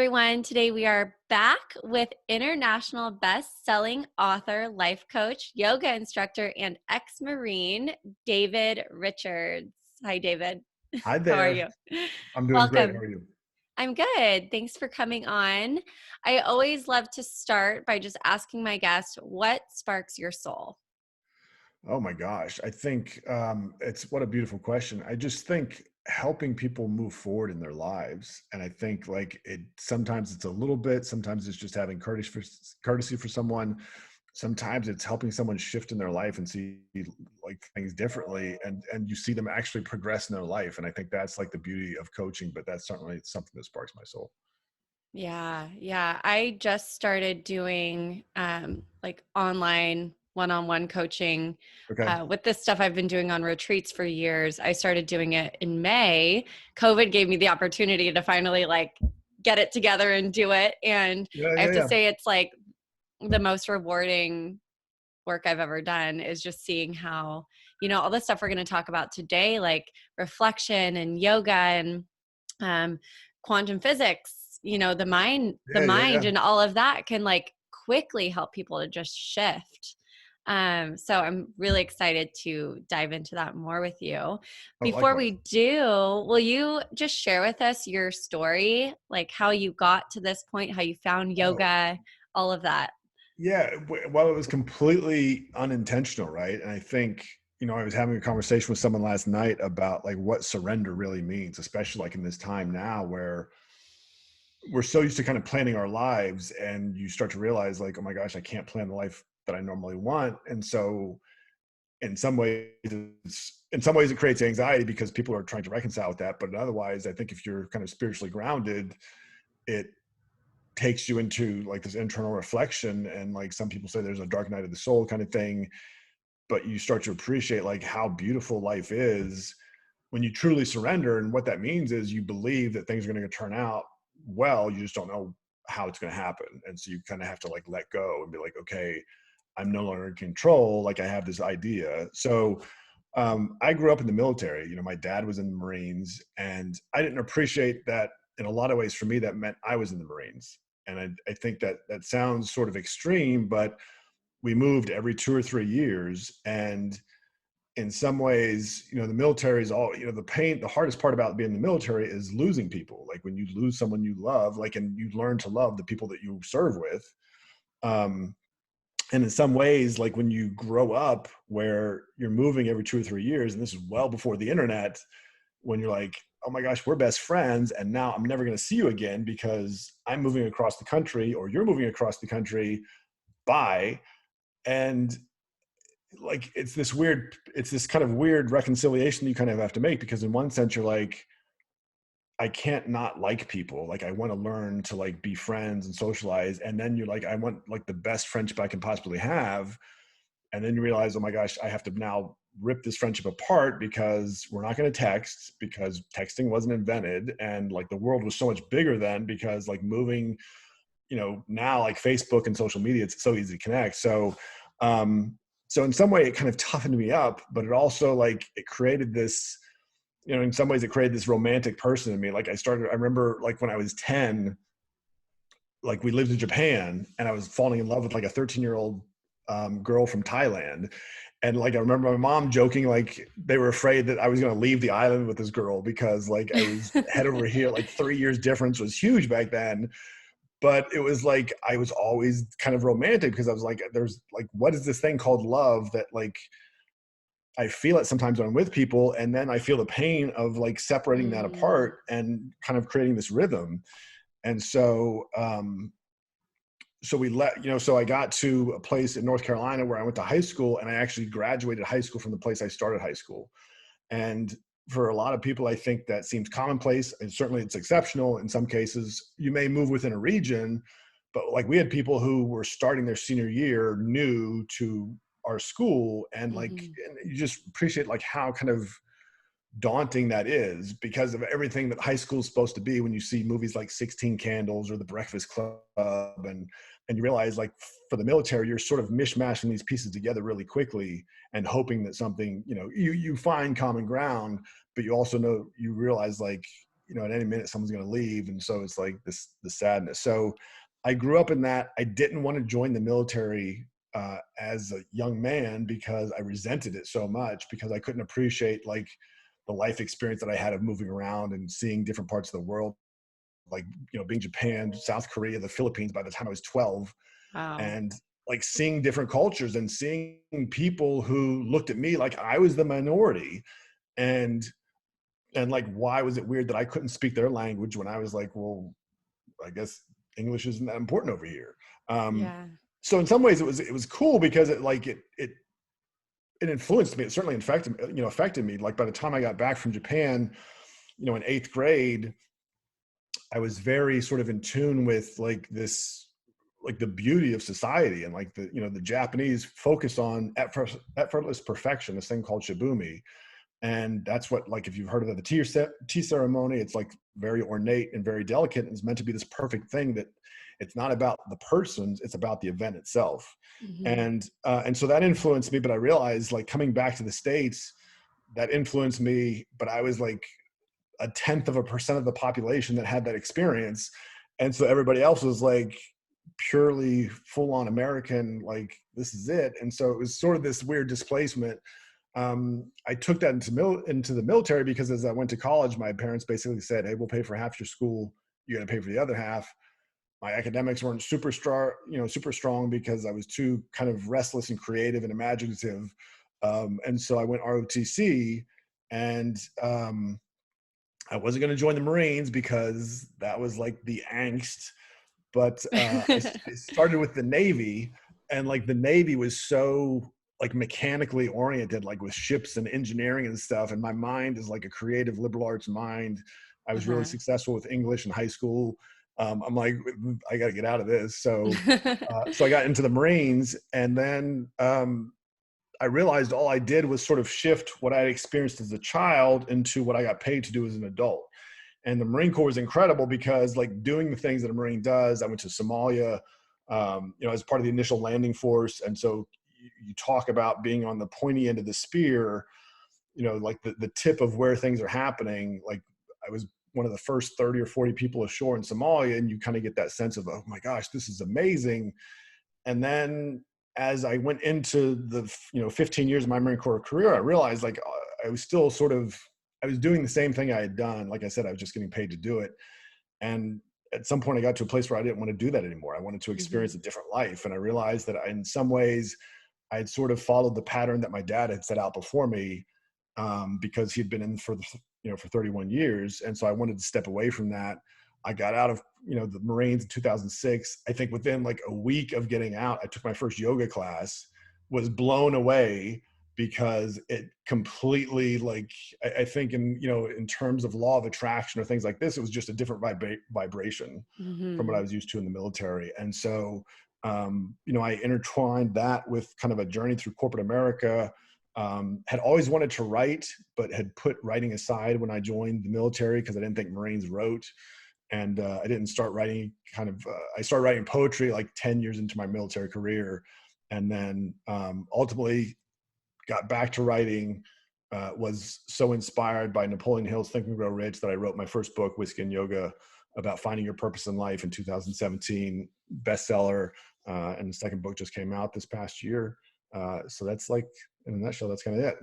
Everyone. Today we are back with international best-selling author, life coach, yoga instructor, and ex-Marine, David Richards. Hi, David. Hi How are there. you? I'm doing great. How Welcome. are you? I'm good. Thanks for coming on. I always love to start by just asking my guests, what sparks your soul? Oh my gosh. I think it's what a beautiful question. I just think helping people move forward in their lives. And I think like it sometimes it's a little bit, sometimes it's just having courtesy for someone. Sometimes it's helping someone shift in their life and see like things differently and you see them actually progress in their life. And I think that's like the beauty of coaching, but that's certainly something that sparks my soul. Yeah. I just started doing like online one-on-one coaching Okay. with this stuff I've been doing on retreats for years. I started doing it in May. COVID gave me the opportunity to finally like get it together and do it. And Yeah, I have yeah, to yeah. say it's like the most rewarding work I've ever done is just seeing how, all the stuff we're going to talk about today, like reflection and yoga and um, quantum physics, the Yeah, yeah, mind yeah. and all of that can like quickly help people to just shift. So I'm really excited to dive into that more with you. Oh, Before likewise. we do, will you just share with us your story, like how you got to this point, how you found Oh, yoga, all of that? yeah, well, it was completely unintentional, right? And I think, I was having a conversation with someone last night about like what surrender really means, especially like in this time now where we're so used to kind of planning our lives and you start to realize like, oh my gosh, I can't plan the life that I normally want. And so in some ways it creates anxiety because people are trying to reconcile with that. But otherwise, I think if you're kind of spiritually grounded, it takes you into like this internal reflection, and like some people say there's a dark night of the soul kind of thing, but you start to appreciate like how beautiful life is when you truly surrender. And what that means is you believe that things are going to turn out well, you just don't know how it's going to happen. And so you kind of have to like let go and be like, okay, I'm no longer in control, like I have this idea. So I grew up in the military. My dad was in the Marines, and I didn't appreciate that. In a lot of ways, for me, that meant I was in the Marines. And I think that that sounds sort of extreme, but we moved every 2 or 3 years. And in some ways, the military is all, the hardest part about being in the military is losing people. Like when you lose someone you love, like, and you learn to love the people that you serve with. Um, and in some ways, like when you grow up where you're moving every 2 or 3 years, and this is well before the internet, when you're like, oh my gosh, we're best friends, and now I'm never going to see you again because I'm moving across the country or you're moving across the country. Bye. And like it's this kind of weird reconciliation you kind of have to make, because in one sense you're like, I can't not like people. Like I want to learn to like be friends and socialize. And then you're like, I want like the best friendship I can possibly have. And then you realize, oh my gosh, I have to now rip this friendship apart because we're not going to text, because texting wasn't invented. And like the world was so much bigger then, because like moving, now like Facebook and social media, it's so easy to connect. Um, so in some way it kind of toughened me up, but it also like, it created this, in some ways it created this romantic person in me. Like I remember like when I was 10, like we lived in Japan and I was falling in love with like a 13-year-old girl from Thailand. And like, I remember my mom joking, like they were afraid that I was going to leave the island with this girl because like I was head over here, like 3 years difference was huge back then. But it was like, I was always kind of romantic because I was like, there's like, what is this thing called love that like, I feel it sometimes when I'm with people, and then I feel the pain of like separating that Mm, apart and kind of creating this rhythm. And so so I got to a place in North Carolina where I went to high school, and I actually graduated high school from the place I started high school. And for a lot of people, I think that seems commonplace, and certainly it's exceptional. In some cases, you may move within a region, but like we had people who were starting their senior year new to our school, and like, mhm. and you just appreciate like how kind of daunting that is because of everything that high school is supposed to be when you see movies like 16 Candles or The Breakfast Club. And you realize like for the military, you're sort of mishmashing these pieces together really quickly and hoping that something, you find common ground, but you also know, you realize like, at any minute someone's going to leave. And so it's like the sadness. So I grew up in that. I didn't want to join the military as a young man because I resented it so much, because I couldn't appreciate like the life experience that I had of moving around and seeing different parts of the world, like, being Japan, South Korea, the Philippines by the time I was 12, Wow. and like seeing different cultures and seeing people who looked at me like I was the minority. And like, why was it weird that I couldn't speak their language when I was like, well, I guess English isn't that important over here. Um, Yeah. so in some ways it was cool because it influenced me. It certainly affected me. Like by the time I got back from Japan, in eighth grade, I was very sort of in tune with like this, like the beauty of society, and like the Japanese focus on effortless perfection, this thing called shibumi. And that's what, like, if you've heard of the tea ceremony, it's like very ornate and very delicate, and it's meant to be this perfect thing that it's not about the persons, it's about the event itself. Hmm. And so that influenced me, but I realized, like, coming back to the States, that influenced me, but I was like 0.1% of the population that had that experience. And so everybody else was like purely full on American, like this is it. And so it was sort of this weird displacement. I took that into the military because as I went to college, my parents basically said, "Hey, we'll pay for half your school. You got to pay for the other half." My academics weren't super strong because I was too kind of restless and creative and imaginative. And so I went ROTC, and I wasn't going to join the Marines because that was like the angst. But I started with the Navy, and like the Navy was so like mechanically oriented, like with ships and engineering and stuff. And my mind is like a creative liberal arts mind. I was really Uh-huh. successful with English in high school. I'm like, I got to get out of this. So I got into the Marines, and then I realized all I did was sort of shift what I had experienced as a child into what I got paid to do as an adult. And the Marine Corps was incredible because, like, doing the things that a Marine does, I went to Somalia, as part of the initial landing force. And so you talk about being on the pointy end of the spear, like the tip of where things are happening. Like, I was one of the first 30 or 40 people ashore in Somalia, and you kind of get that sense of, oh my gosh, this is amazing. And then as I went into the 15 years of my Marine Corps career, I realized, like, I was still I was doing the same thing I had done. Like I said, I was just getting paid to do it. And at some point I got to a place where I didn't want to do that anymore. I wanted to Hmm. experience a different life. And I realized that in some ways I had sort of followed the pattern that my dad had set out before me, because he'd been in for 31 years. And so I wanted to step away from that. I got out of, the Marines in 2006. I think within like a week of getting out, I took my first yoga class, was blown away because it completely, like, I think in terms of law of attraction or things like this, it was just a different vibration from what I Hmm. was used to in the military. And so, I intertwined that with kind of a journey through corporate America. Had always wanted to write, but had put writing aside when I joined the military because I didn't think Marines wrote. And I didn't start writing I started writing poetry like 10 years into my military career. And then ultimately got back to writing, was so inspired by Napoleon Hill's Think and Grow Rich that I wrote my first book, Whiskey and Yoga, about finding your purpose in life in 2017, bestseller. And the second book just came out this past year. So that's, like, in a nutshell, that's kind of it.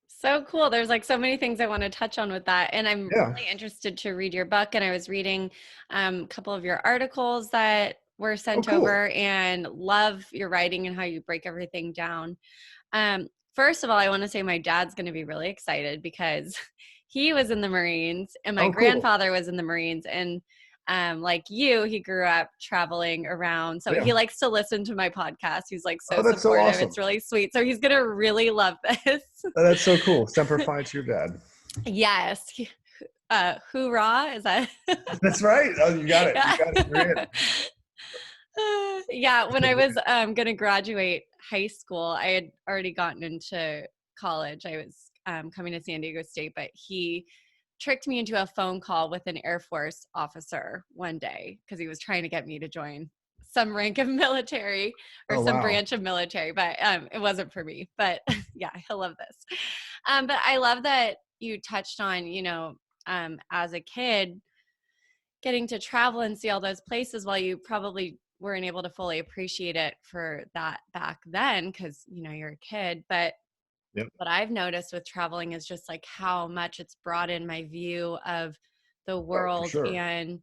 So cool. There's like so many things I want to touch on with that. And I'm Yeah. really interested to read your book. And I was reading a couple of your articles that were Oh, sent cool. over, and love your writing and how you break everything down. First of all, I want to say my dad's going to be really excited because he was in the Marines and my Oh, cool. grandfather was in the Marines. And like you, he grew up traveling around. So Yeah. he likes to listen to my podcast. He's like so Oh, that's so supportive. awesome. It's really sweet. So he's going to really love this. That's so cool. Semper Fi to your dad. Yes. Hoorah. Is that? That's right. Oh, you got it. You Yeah. got it. You're in. Yeah, when I was going to graduate high school, I had already gotten into college. I was coming to San Diego State, but he tricked me into a phone call with an Air Force officer one day because he was trying to get me to join some rank of military or Oh, some wow. branch of military, but it wasn't for me. But yeah, I love this. But I love that you touched on, as a kid, getting to travel and see all those places, while you probably weren't able to fully appreciate it for that back then because you're a kid. But Yep. what I've noticed with traveling is just like how much it's broadened my view of the Oh, for world. sure. And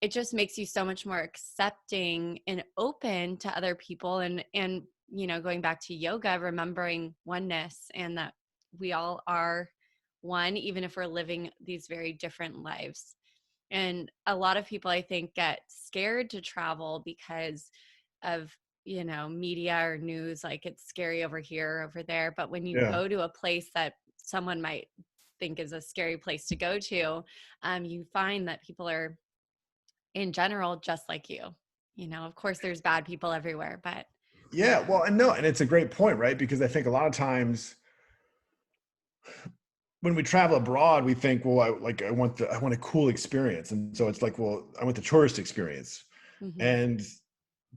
it just makes you so much more accepting and open to other people. And going back to yoga, remembering oneness and that we all are one, even if we're living these very different lives. And a lot of people, I think, get scared to travel because of, media or news, like it's scary over here, over there. But when you Yeah. go to a place that someone might think is a scary place to go to, you find that people are, in general, just like you. Of course, there's bad people everywhere, but Yeah. Well, and no, and it's a great point, right? Because I think a lot of times when we travel abroad, we think, well, I want a cool experience. And so it's like, well, I want the tourist experience. mhm. And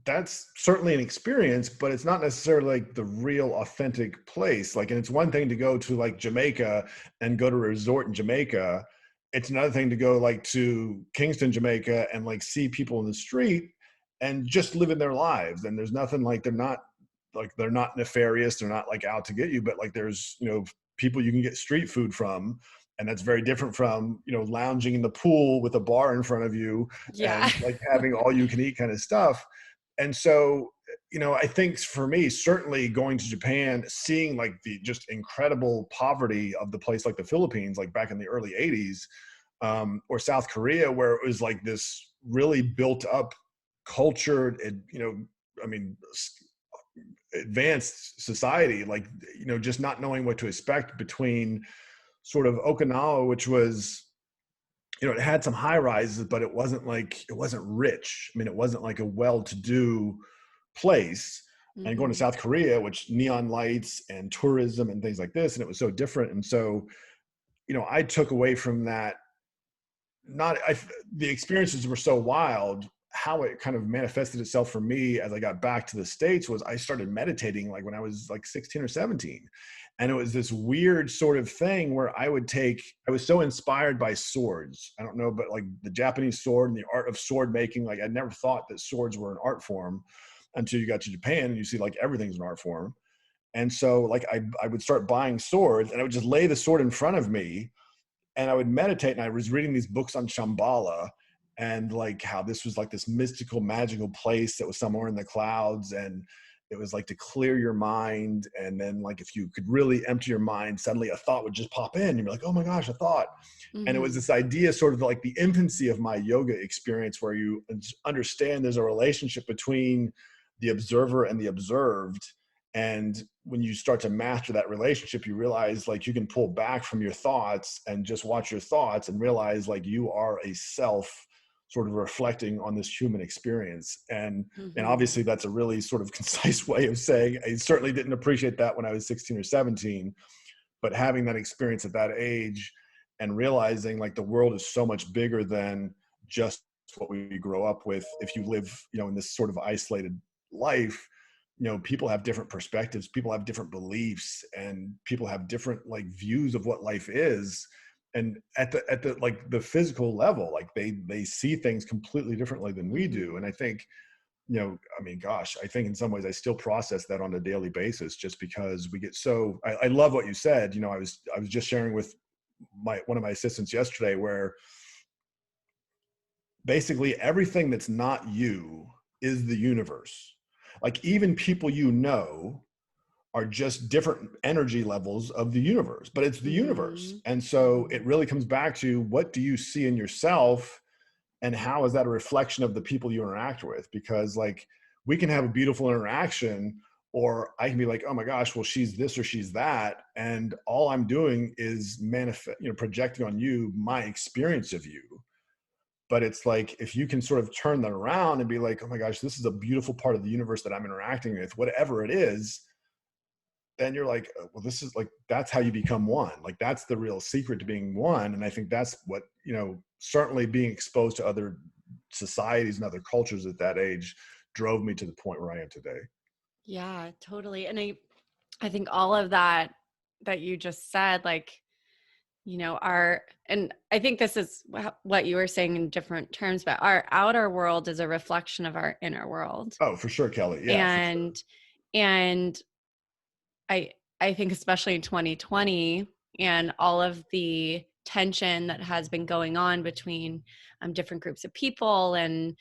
that's certainly an experience, but it's not necessarily like the real authentic place. Like, and it's one thing to go to like Jamaica and go to a resort in Jamaica. It's another thing to go like to Kingston, Jamaica, and like see people in the street and just living their lives. And there's nothing like they're not nefarious. They're not like out to get you, but like there's, people you can get street food from. And that's very different from, lounging in the pool with a bar in front of you Yeah. and like having all you can eat kind of stuff. And so, I think for me, certainly going to Japan, seeing like the just incredible poverty of the place like the Philippines, like back in the early 80s, or South Korea, where it was like this really built up culture, I mean, advanced society, like, just not knowing what to expect between sort of Okinawa, which was, it had some high rises, but it wasn't rich. I mean, it wasn't like a well-to-do place. And going to Mhm. South Korea, which neon lights and tourism and things like this, and it was so different. And so, I took away from that, not I, the experiences were so wild. How it kind of manifested itself for me as I got back to the States was I started meditating like when I was like 16 or 17. And it was this weird sort of thing where I was so inspired by swords. I don't know, but like the Japanese sword and the art of sword making, like I never thought that swords were an art form until you got to Japan and you see like everything's an art form. And so like I would start buying swords and I would just lay the sword in front of me and I would meditate. And I was reading these books on Shambhala and like how this was like this mystical, magical place that was somewhere in the clouds. And it was like to clear your mind. And then like, if you could really empty your mind, suddenly a thought would just pop in and you're like, oh my gosh, a thought. And it was Mhm. this idea, sort of like the infancy of my yoga experience, where you understand there's a relationship between the observer and the observed. And when you start to master that relationship, you realize like you can pull back from your thoughts and just watch your thoughts and realize like you are a self sort of reflecting on this human experience. And Mhm. obviously that's a really sort of concise way of saying I certainly didn't appreciate that when I was 16 or 17, but having that experience at that age and realizing like the world is so much bigger than just what we grow up with. If you live, in this sort of isolated life, people have different perspectives, people have different beliefs, and people have different like views of what life is. And at the like the physical level, like they see things completely differently than we do. Mhm. And I think, I mean, gosh, I think in some ways I still process that on a daily basis, just because we get so. I love what you said. I was just sharing with one of my assistants yesterday, where basically everything that's not you is the universe. Like even people are just different energy levels of the universe, but it's the universe. Mhm. And so it Mhm. really comes back to, what do you see in yourself and how is that a reflection of the people you interact with? Because like we can have a beautiful interaction, or I can be like, oh my gosh, well, she's this or she's that, and all I'm doing is projecting on you my experience of you. But it's like, if you can sort of turn that around and be like, oh my gosh, this is a beautiful part of the universe that I'm interacting with, whatever it is, then you're like, well, this is like, that's how you become one. Like that's the real secret to being one. And I think that's what, certainly being exposed to other societies and other cultures at that age drove me to the point where I am today. Yeah, totally. And I think all of that you just said, like, and I think this is what you were saying in different terms, but our outer world is a reflection of our inner world. Oh, for sure, Kelly. Yeah, for sure. And, and I I think especially in 2020 and all of the tension that has been going on between different groups of people and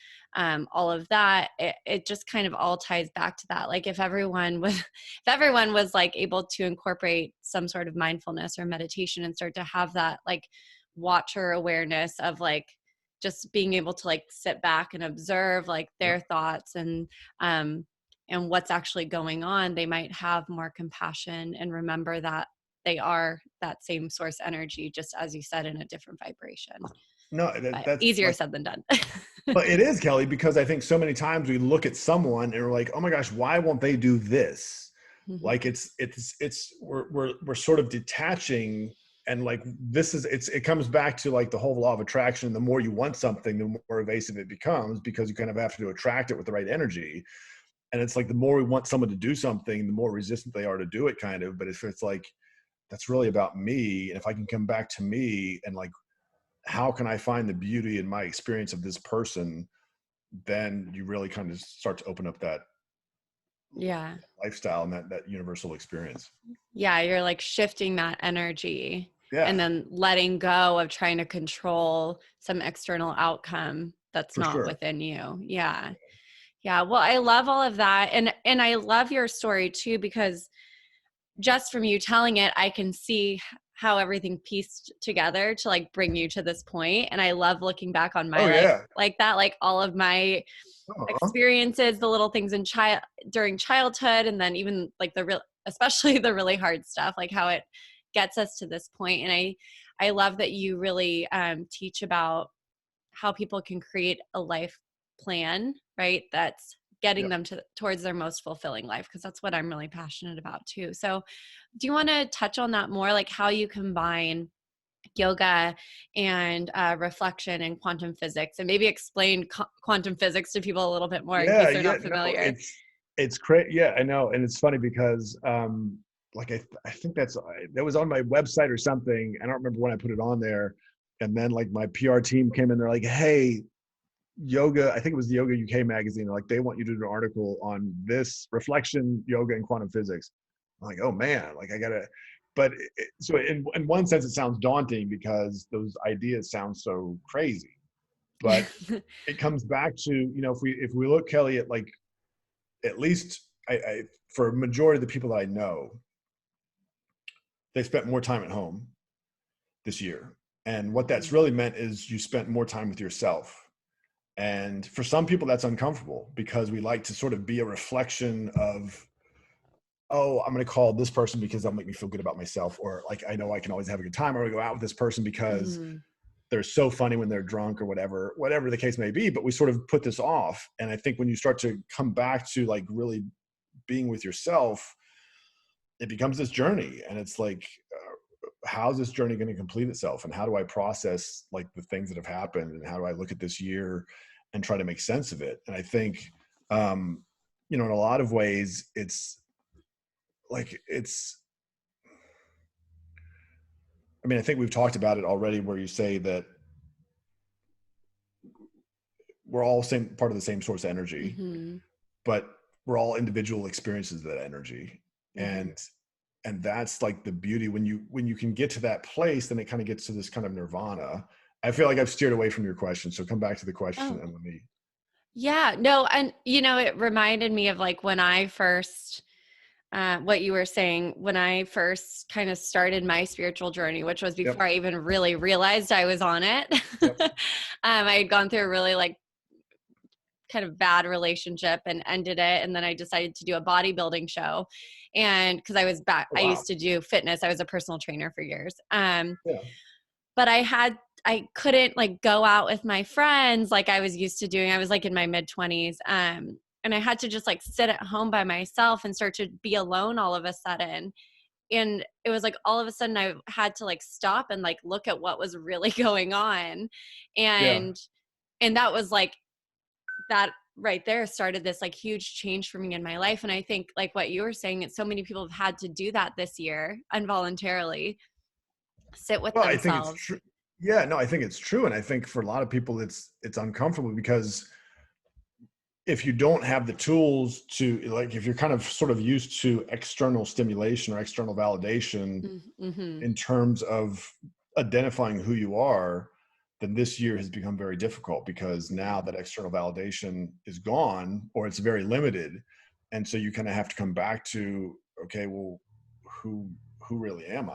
all of that, it just kind of all ties back to that. Like if everyone was if everyone was like able to incorporate some sort of mindfulness or meditation and start to have that like watcher awareness of like just being able to like sit back and observe like Yep. their thoughts um and what's actually going on, they might have more compassion and remember that they are that same source energy, just as you said, in a different vibration. No, But that's easier like, said than done. but it is, Kelly, because I think so many times we look at someone and we're like, oh my gosh, why won't they do this? Like Mhm. we're sort of detaching, and like it comes back to like the whole law of attraction. The more you want something, the more evasive it becomes, because you kind of have to attract it with the right energy. And it's like the more we want someone to do something, the more resistant they are to do it, kind of. But if it's like, that's really about me, and if I can come back to me and like, how can I find the beauty in my experience of this person, then you really kind of start to open up that Yeah. lifestyle and that universal experience. Yeah. You're like shifting that energy and Yeah, then letting go of trying to control some external outcome that's for not sure. within you. Yeah. Yeah. Well, I love all of that. And I love your story too, because just from you telling it, I can see how everything pieced together to like bring you to this point. And I love looking back on my Oh life yeah. like that, like all of my Uh-huh. experiences, the little things during childhood, and then even like especially the really hard stuff, like how it gets us to this point. And I love that you really teach about how people can create a life plan, right? That's getting Yep. them towards their most fulfilling life, because that's what I'm really passionate about too. So, do you want to touch on that more, like how you combine yoga and reflection and quantum physics, and maybe explain quantum physics to people a little bit more in Yeah, case they're yeah. not No, familiar? it's crazy. Yeah, I know, and it's funny because like I think that was on my website or something. I don't remember when I put it on there, and then like my PR team came in. They're like, hey, yoga, I think it was the Yoga UK magazine, like they want you to do an article on this reflection, yoga, and quantum physics. I'm like, oh man, like I gotta. But so in one sense, it sounds daunting because those ideas sound so crazy. But it comes back to, if we look, Kelly, at like, at least for a majority of the people that I know, they spent more time at home this year, and what that's Mhm. really meant is you spent more time with yourself. And for some people, that's uncomfortable because we like to sort of be a reflection of, oh, I'm going to call this person because that'll make me feel good about myself. Or like, I know I can always have a good time, or I go out with this person because Mhm. they're so funny when they're drunk, or whatever the case may be. But we sort of put this off. And I think when you start to come back to like really being with yourself, it becomes this journey. And it's like, how's this journey going to complete itself, and how do I process like the things that have happened, and how do I look at this year and try to make sense of it? And I think um in a lot of ways, it's like, I mean, I think we've talked about it already, where you say that we're all same part of the same source of energy, Mhm. but we're all individual experiences of that energy. Mhm. And that's like the beauty. When you can get to that place, then it kind of gets to this kind of nirvana. I feel like I've steered away from your question, so come back to the question Oh, and let me. yeah. No, and it reminded me of like when I first what you were saying, when I first kind of started my spiritual journey, which was Yep. before I even really realized I was on it. Yep. I had gone through a really like kind of bad relationship and ended it. And then I decided to do a bodybuilding show. And because I was back, Oh I wow. used to do fitness. I was a personal trainer for years. Yeah. But I couldn't like go out with my friends like I was used to doing. I was like in my mid 20s. And I had to just like sit at home by myself and start to be alone all of a sudden. And it was like all of a sudden I had to like stop and like look at what was really going on. Yeah. And that was like that right there started this like huge change for me in my life. And I think like what you were saying, that so many people have had to do that this year involuntarily. sit with Well, I think it's themselves. true. Yeah, no, I think it's true, and I think for a lot of people, it's uncomfortable because if you don't have the tools to, like, if you're kind of sort of used to external stimulation or external validation Mm-hmm. in terms of identifying who you are, then this year has become very difficult because now that external validation is gone or it's very limited. And so you kind of have to come back to, okay, well, who who really am I?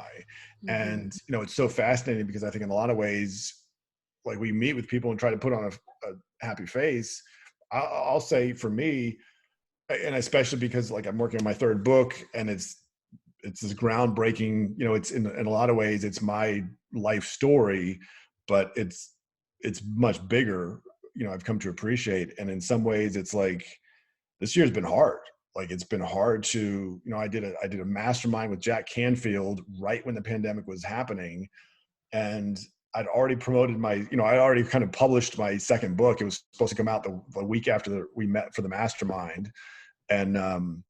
Mm-hmm. And it's so fascinating because I think in a lot of ways, like, we meet with people and try to put on a happy face. I'll say for me, and especially because, like, I'm working on my third book, and it's this groundbreaking, it's in a lot of ways it's my life story, but it's much bigger, I've come to appreciate. And in some ways it's like this year's been hard. Like, it's been hard to, I did a mastermind with Jack Canfield right when the pandemic was happening. And I'd already promoted I'd already kind of published my second book. It was supposed to come out the week after we met for the mastermind. And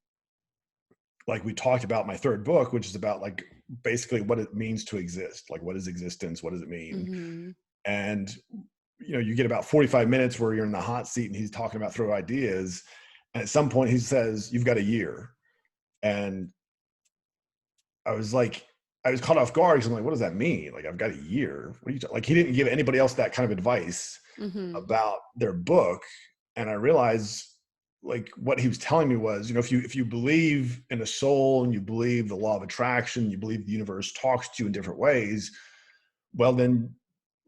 like, we talked about my third book, which is about, like, basically what it means to exist. Like, what is existence? What does it mean? Mm-hmm. And you get about 45 minutes where you're in the hot seat and he's talking about throw ideas. And at some point he says, "You've got a year." And I was like, I was caught off guard because I'm like, what does that mean? Like, I've got a year. What are you like? He didn't give anybody else that kind of advice Mm-hmm. about their book. And I realized, like, what he was telling me was, if you believe in a soul and you believe the law of attraction, you believe the universe talks to you in different ways, well, then,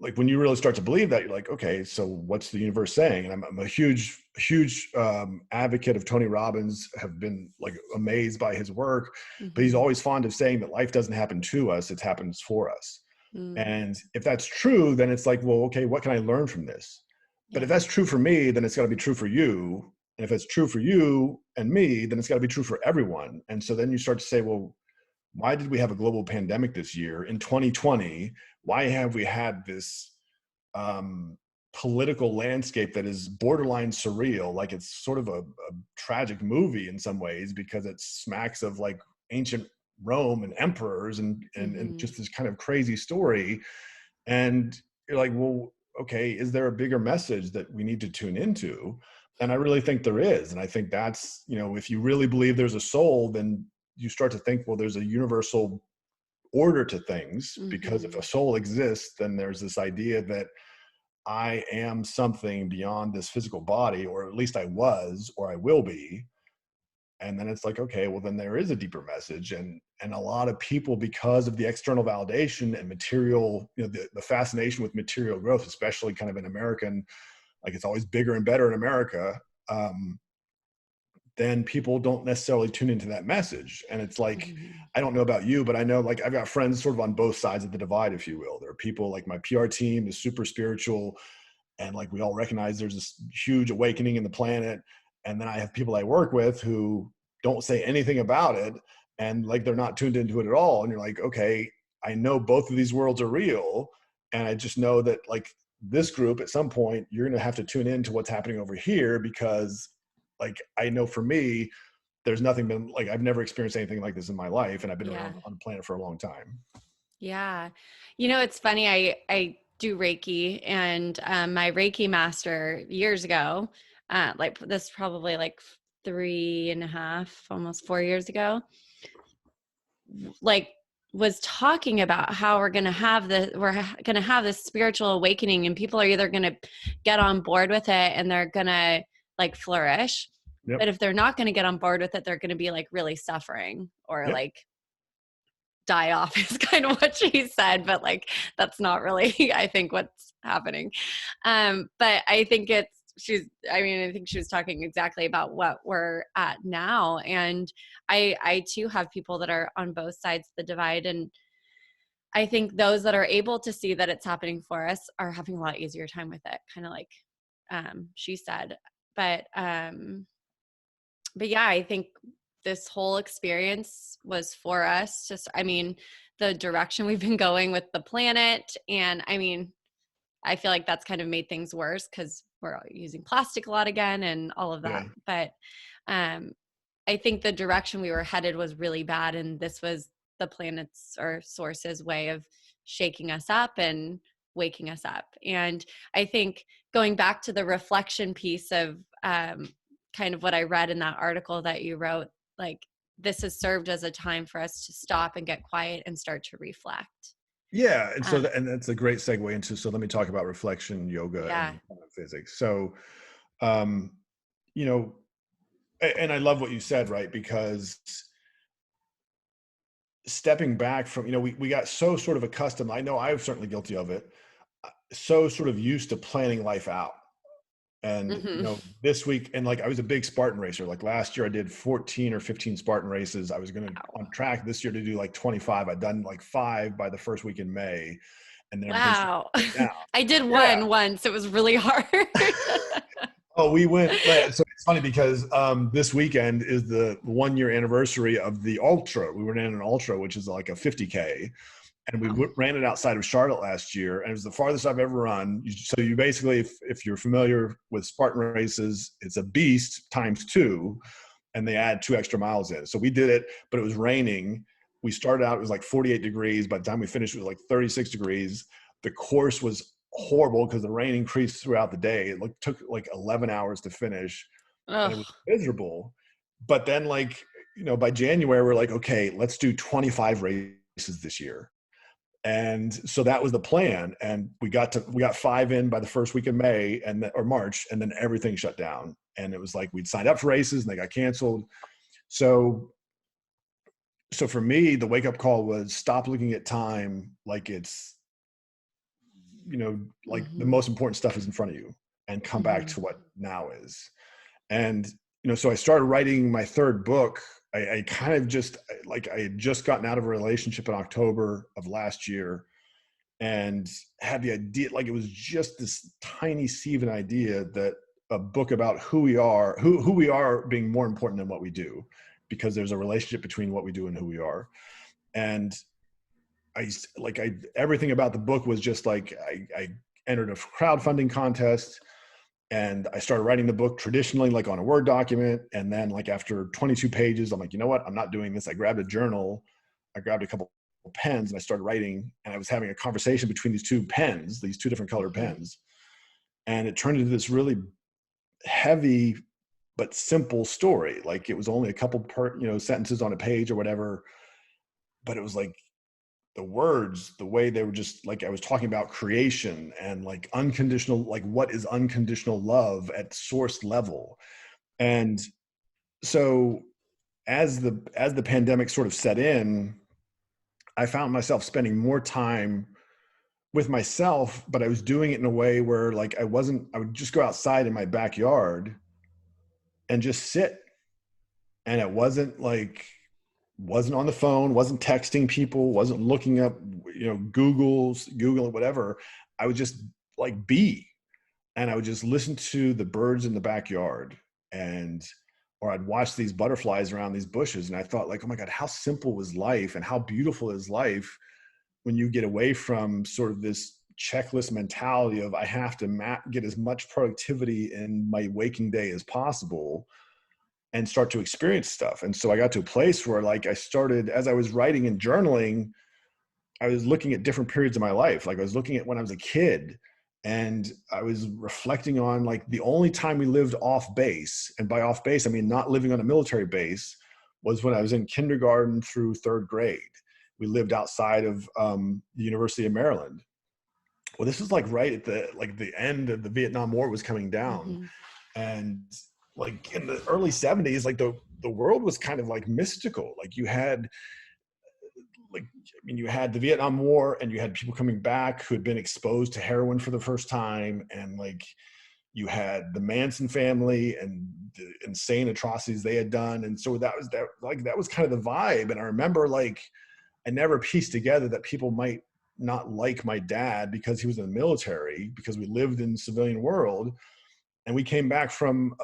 like, when you really start to believe that, you're like, okay, so what's the universe saying? And I'm a huge advocate of Tony Robbins, have been, like, amazed by his work, but he's Mm-hmm. always fond of saying that life doesn't happen to us, it happens for us. Mm. And if that's true, then it's like, well, okay, what can I learn from this? But if Yeah. that's true for me, then it's got to be true for you. And if it's true for you and me, then it's got to be true for everyone. And so then you start to say, well, why did we have a global pandemic this year in 2020? Why have we had this um, political landscape that is borderline surreal? Like, it's sort of a tragic movie in some ways because it smacks of, like, ancient Rome and emperors and Mm-hmm. just this kind of crazy story. And you're like, well, okay, is there a bigger message that we need to tune into? And I really think there is. And I think that's, if you really believe there's a soul, then you start to think, well, there's a universal order to things, because if Mm-hmm. a soul exists, then there's this idea that I am something beyond this physical body, or at least I was, or I will be. And then it's like, okay, well, then there is a deeper message. And a lot of people, because of the external validation and material, the fascination with material growth, especially kind of in American, like, it's always bigger and better in America. um, then people don't necessarily tune into that message. And it's like, Mm-hmm. I don't know about you, but I know, like, I've got friends sort of on both sides of the divide, if you will. There are people like my PR team is super spiritual, and, like, we all recognize there's this huge awakening in the planet. And then I have people I work with who don't say anything about it, and, like, they're not tuned into it at all. And you're like, okay, I know both of these worlds are real, and I just know that, like, this group, at some point you're going to have to tune into what's happening over here, because, like, I know for me, there's nothing been like, I've never experienced anything like this in my life, and I've been Yeah. around on the planet for a long time. Yeah. It's funny. I do Reiki, and my Reiki master years ago, like this probably like 3.5, almost 4 years ago, like was talking about how we're going to have this spiritual awakening, and people are either going to get on board with it and they're going to, like, flourish. Yep. But if they're not going to get on board with it, they're going to be, like, really suffering, or Yep. like die off is kind of what she said, but, like, that's not really I think what's happening. But I think I think she was talking exactly about what we're at now. And I too have people that are on both sides of the divide, and I think those that are able to see that it's happening for us are having a lot easier time with it, kind of like she said. But yeah, I think this whole experience was for us. Just, I mean, the direction we've been going with the planet. And I mean, I feel like that's kind of made things worse because we're using plastic a lot again and all of that. Yeah. But um, I think the direction we were headed was really bad. And this was the planet's or source's way of shaking us up and waking us up. And I think going back to the reflection piece of kind of what I read in that article that you wrote, like this has served as a time for us to stop and get quiet and start to reflect. Yeah, and so Um, and that's a great segue into, so let me talk about reflection, yoga, yeah. and quantum physics. So, um, you know, and I love what you said, right? Because stepping back from, we got so sort of accustomed, I know I'm certainly guilty of it, so sort of used to planning life out. And, Hmm. this week, and like I was a big Spartan racer. Like last year I did 14 or 15 Spartan races. I was going to Wow. on track this year to do like 25. I'd done like 5 by the first week in May, and then everything started Wow. to slow down. I did Yeah. one once. It was really hard. Oh, we went. So it's funny because this weekend is the 1 year anniversary of the ultra. We were in an ultra, which is like a 50K, and we Wow. ran it outside of Charlotte last year, and it was the farthest I've ever run. So you basically, if you're familiar with Spartan races, it's a beast times 2, and they add 2 extra miles in. So we did it, but it was raining. We started out, it was like 48 degrees. By the time we finished, it was like 36 degrees. The course was horrible because the rain increased throughout the day. It took like 11 hours to finish, and it was Ugh. miserable. But then, like, by January, we're like, okay, let's do 25 races this year. And so that was the plan. And we got 5 in by the first week of May or March, and then everything shut down. And it was like we'd signed up for races and they got canceled. So for me, the wake up call was stop looking at time like it's, like the Hmm. most important stuff is in front of you, and come back Hmm. to what now is. And, so I started writing my 3rd book. I kind of just like, I had just gotten out of a relationship in October of last year, and had the idea, like it was just this tiny seed of an idea, that a book about who we are being more important than what we do, because there's a relationship between what we do and who we are. And everything about the book was just like, I entered a crowdfunding contest, and I started writing the book traditionally, like on a Word document. And then, like, after 22 pages, I'm like, you know what? I'm not doing this. I grabbed a journal, I grabbed a couple pens, and I started writing. And I was having a conversation between these 2 pens, these 2 different colored Hmm. pens. And it turned into this really heavy but simple story. Like, it was only a couple sentences on a page or whatever. But it was like, the words, the way they were, just like, I was talking about creation and like unconditional, like what is unconditional love at source level. And so as the pandemic sort of set in, I found myself spending more time with myself, but I was doing it in a way where, like, I would just go outside in my backyard and just sit. And it wasn't on the phone, wasn't texting people, wasn't looking up, Google, whatever. I would just like be, and I would just listen to the birds in the backyard, or I'd watch these butterflies around these bushes. And I thought, like, oh my God, how simple was life, and how beautiful is life when you get away from sort of this checklist mentality of, I have to get as much productivity in my waking day as possible, and start to experience stuff. And so I got to a place where, like, I started, as I was writing and journaling, I was looking at different periods of my life. Like, I was looking at when I was a kid, and I was reflecting on, like, the only time we lived off base, and by off base, I mean not living on a military base, was when I was in kindergarten through 3rd grade. We lived outside of the University of Maryland. Well, this was like right at the end of the Vietnam War was coming down. Hmm. And like in the early 70s, like the world was kind of like mystical. Like, you had the Vietnam War, and you had people coming back who had been exposed to heroin for the first time, and like you had the Manson family and the insane atrocities they had done. And so that was kind of the vibe. And I remember, like, I never pieced together that people might not like my dad because he was in the military, because we lived in the civilian world. And we came back from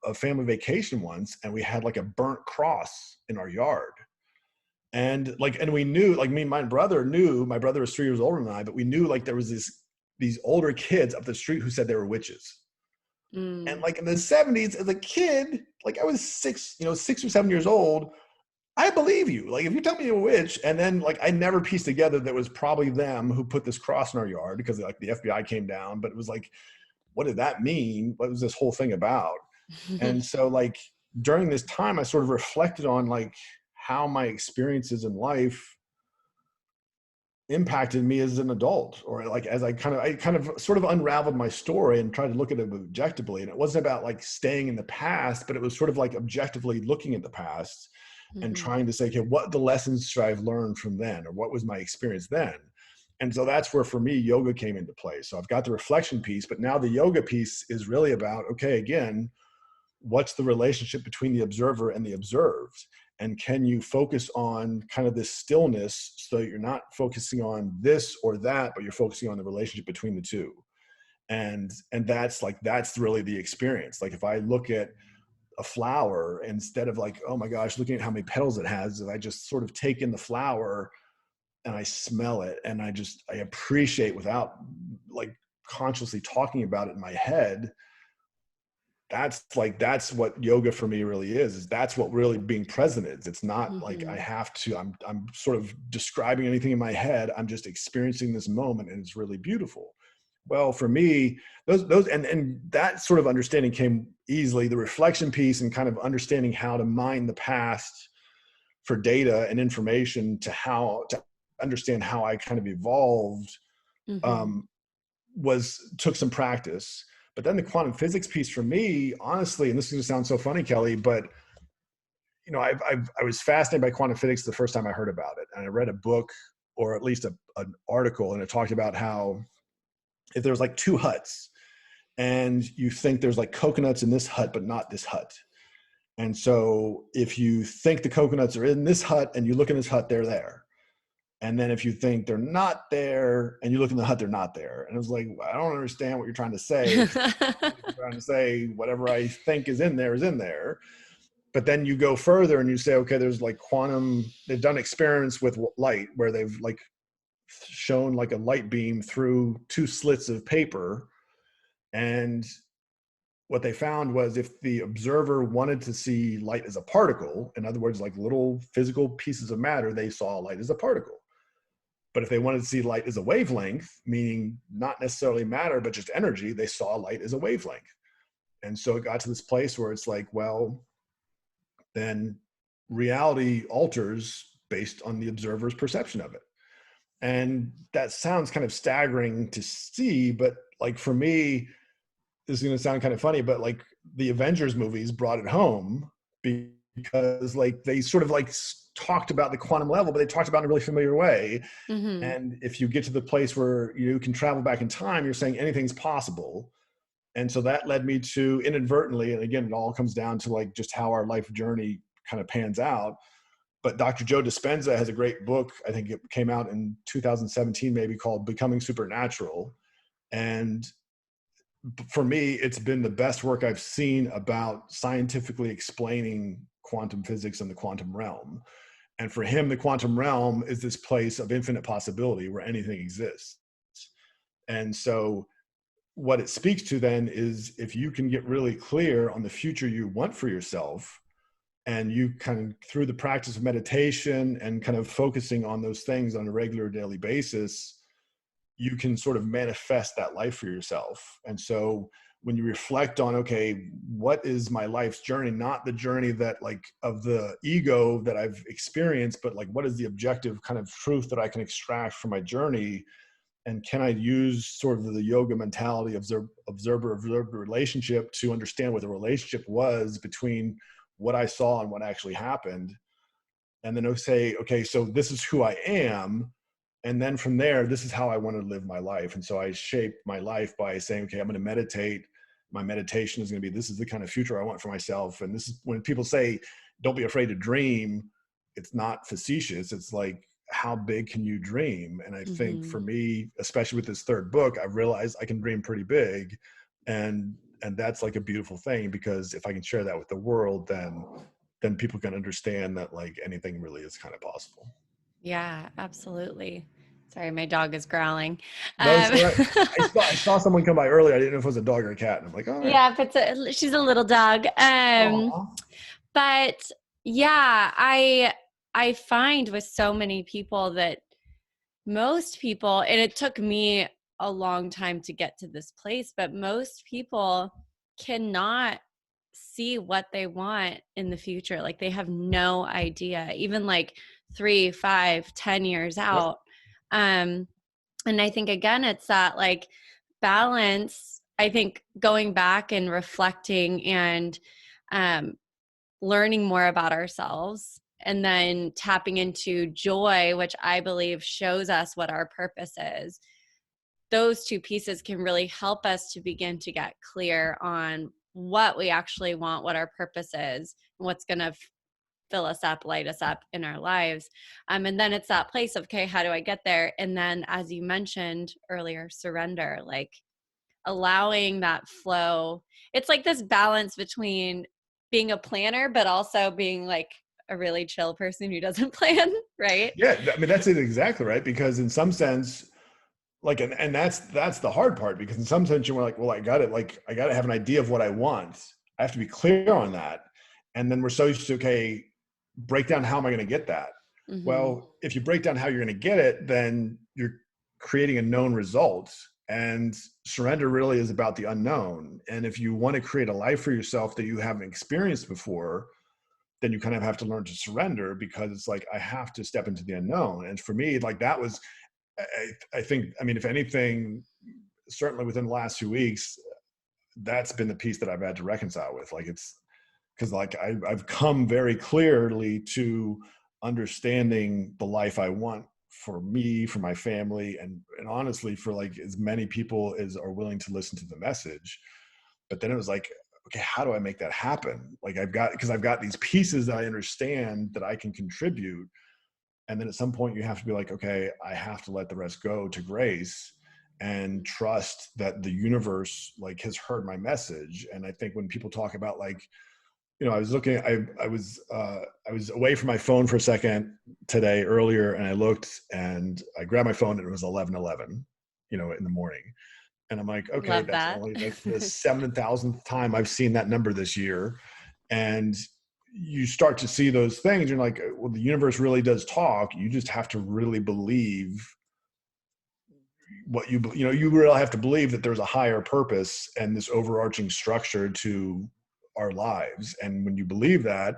a family vacation once, and we had like a burnt cross in our yard. And we knew, like, me and my brother knew, my brother was 3 years older than I, but we knew, like, there was these older kids up the street who said they were witches. And Mm. like in the 70s, as a kid, like I was 6 or 7 years old, I believe you. Like, if you tell me you're a witch, and then like I never pieced together that it was probably them who put this cross in our yard because like the FBI came down, but it was like, what did that mean? What was this whole thing about? And so like during this time, I sort of reflected on like how my experiences in life impacted me as an adult, or like as I kind of sort of unraveled my story and tried to look at it objectively. And it wasn't about like staying in the past, but it was sort of like objectively looking at the past and Mhm. trying to say, okay, what the lessons should I have learned from then, or what was my experience then? And so that's where for me yoga came into play. So I've got the reflection piece, but now the yoga piece is really about, okay, again, what's the relationship between the observer and the observed? And can you focus on kind of this stillness so that you're not focusing on this or that, but you're focusing on the relationship between the two? And that's really the experience. Like if I look at a flower, instead of like, oh my gosh, looking at how many petals it has, if I just sort of take in the flower and I smell it and I appreciate without like consciously talking about it in my head, that's what yoga for me really is that's what really being present is. It's not like I Mhm. have to, I'm sort of describing anything in my head. I'm just experiencing this moment and it's really beautiful. Well, for me, those and that sort of understanding came easily, the reflection piece and kind of understanding how to mine the past for data and information to how to understand how I kind of evolved, Mhm. um, took some practice. But then the quantum physics piece for me, honestly, and this is going to sound so funny, Kelly, but I was fascinated by quantum physics the first time I heard about it, and I read a book or at least an article, and it talked about how if there's like two huts, and you think there's like coconuts in this hut but not this hut, and so if you think the coconuts are in this hut and you look in this hut, they're there. And then if you think they're not there and you look in the hut, they're not there. And it was like, I don't understand what you're trying to say. You're trying to say whatever I think is in there is in there. But then you go further and you say, okay, there's like they've done experiments with light where they've like shown like a light beam through two slits of paper. And what they found was if the observer wanted to see light as a particle, in other words, like little physical pieces of matter, they saw light as a particle. But if they wanted to see light as a wavelength, meaning not necessarily matter, but just energy, they saw light as a wavelength. And so it got to this place where it's like, well, then reality alters based on the observer's perception of it. And that sounds kind of staggering to see, but like for me, this is going to sound kind of funny, but like the Avengers movies brought it home because like they sort of like talked about the quantum level, but they talked about it in a really familiar way. Mhm. And if you get to the place where you can travel back in time, you're saying anything's possible. And so that led me to inadvertently, and again, it all comes down to like just how our life journey kind of pans out. But Dr. Joe Dispenza has a great book. I think it came out in 2017, maybe, called Becoming Supernatural. And for me, it's been the best work I've seen about scientifically explaining quantum physics and the quantum realm. And for him, the quantum realm is this place of infinite possibility where anything exists. And so what it speaks to then is if you can get really clear on the future you want for yourself, and you kind of through the practice of meditation and kind of focusing on those things on a regular daily basis, you can sort of manifest that life for yourself. And so when you reflect on, okay, what is my life's journey, not the journey that like of the ego that I've experienced, but like what is the objective kind of truth that I can extract from my journey, and can I use sort of the yoga mentality of observer relationship to understand what the relationship was between what I saw and what actually happened. And then say, okay, so this is who I am. And then from there, this is how I want to live my life. And so I shape my life by saying, okay, I'm going to meditate. My meditation is going to be, this is the kind of future I want for myself. And this is when people say, don't be afraid to dream. It's not facetious. It's like, how big can you dream? And I think for Mhm. me, especially with this third book, I realized I can dream pretty big. And that's like a beautiful thing, because if I can share that with the world, then people can understand that like anything really is kind of possible. Yeah, absolutely. Sorry, my dog is growling. No, it's Um, all right. I saw someone come by earlier. I didn't know if it was a dog or a cat, and I'm like, all right. yeah, she's a little dog. Aw. But yeah, I find with so many people that most people, and it took me a long time to get to this place, but most people cannot see what they want in the future. Like they have no idea, even like 3, 5, 10 years Yep. out. Um, and I think again, it's that like balance. I think going back and reflecting and um, learning more about ourselves and then tapping into joy, which I believe shows us what our purpose is. Those two pieces can really help us to begin to get clear on what we actually want, what our purpose is, and what's going to fill us up, light us up in our lives. And then it's that place of, okay, how do I get there? And then, as you mentioned earlier, surrender, like allowing that flow. It's like this balance between being a planner, but also being like a really chill person who doesn't plan, right? Yeah, I mean that's it exactly, right? Because in some sense, like, and that's the hard part, because in some sense you're like, well, I got to have an idea of what I want. I have to be clear on that, and then we're so used to, okay, break down how am I going to get that. Mm-hmm. Well, if you break down how you're going to get it, then you're creating a known result, and surrender really is about the unknown. And if you want to create a life for yourself that you haven't experienced before, then you kind of have to learn to surrender, because it's like, I have to step into the unknown. And for me, like that was, I think, I mean, if anything, certainly within the last 2 weeks, that's been the piece that I've had to reconcile with. Like it's because like I've come very clearly to understanding the life I want for me, for my family, and honestly for like as many people as are willing to listen to the message. But then it was like, okay, how do I make that happen? Like because I've got these pieces that I understand that I can contribute. And then at some point you have to be like, okay, I have to let the rest go to grace and trust that the universe like has heard my message. And I think when people talk about like, I was looking, I was away from my phone for a second today earlier, and I looked and I grabbed my phone and it was 11:11, in the morning. And I'm like, okay, Love that's that. only the 7,000th time I've seen that number this year. And you start to see those things. You're like, well, the universe really does talk. You just have to really believe you really have to believe that there's a higher purpose and this overarching structure to our lives. And when you believe that,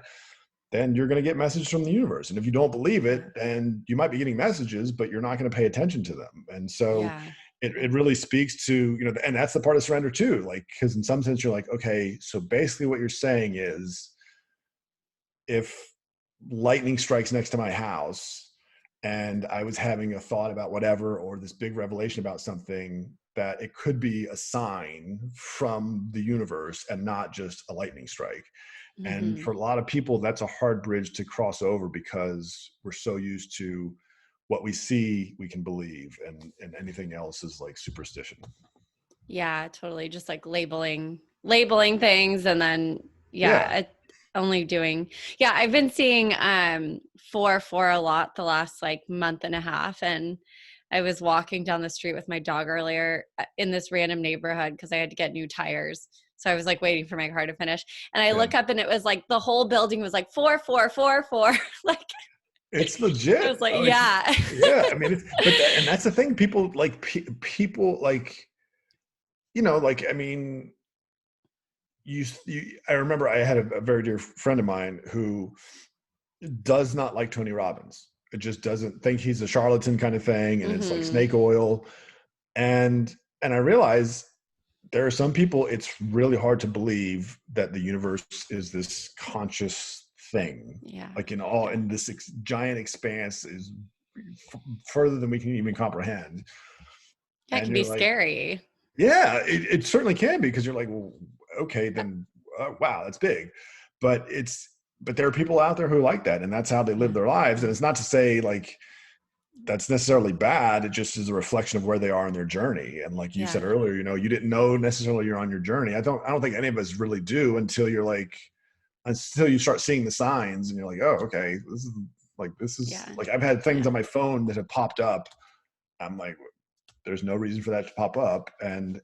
then you're going to get messages from the universe. And if you don't believe Yeah. it, then you might be getting messages, but you're not going to pay attention to them. And so Yeah. it really speaks to, and that's the part of surrender too. Like, because in some sense you're like, okay, so basically what you're saying is, if lightning strikes next to my house and I was having a thought about whatever, or this big revelation about something, that it could be a sign from the universe and not just a lightning strike. And Mm-hmm. for a lot of people, that's a hard bridge to cross over, because we're so used to what we see, we can believe, and anything else is like superstition. Yeah, totally. Just like labeling things and then Yeah. yeah, only doing. Yeah, I've been seeing 4 a lot the last like month and a half, and I was walking down the street with my dog earlier in this random neighborhood because I had to get new tires. So I was like waiting for my car to finish. And I Yeah. look up and it was like the whole building was like 4 4 4 4. Like It's I legit. was like, Like, yeah. yeah, I mean, and that's the thing. People like, people like, like, I mean, I remember I had a very dear friend of mine who does not like Tony Robbins. It just doesn't think he's a charlatan kind of thing. And it's like Mm-hmm. snake oil. And I realize there are some people, it's really hard to believe that the universe is this conscious thing, Yeah. like Yeah. in this giant expanse is further than we can even comprehend. Yeah, it And can be you're like, scary. yeah, it certainly can be, because you're like, well, okay, then wow, that's big. But there are people out there who like that, and that's how they live Yeah. their lives. And it's not to say like that's necessarily bad. It just is a reflection of where they are in their journey. And like you said Yeah. earlier, you didn't know necessarily you're on your journey. I don't think any of us really do until until you start seeing the signs and you're like, oh, okay, this is Yeah. like, I've had things Yeah. on my phone that have popped up. I'm like, there's no reason for that to pop up. And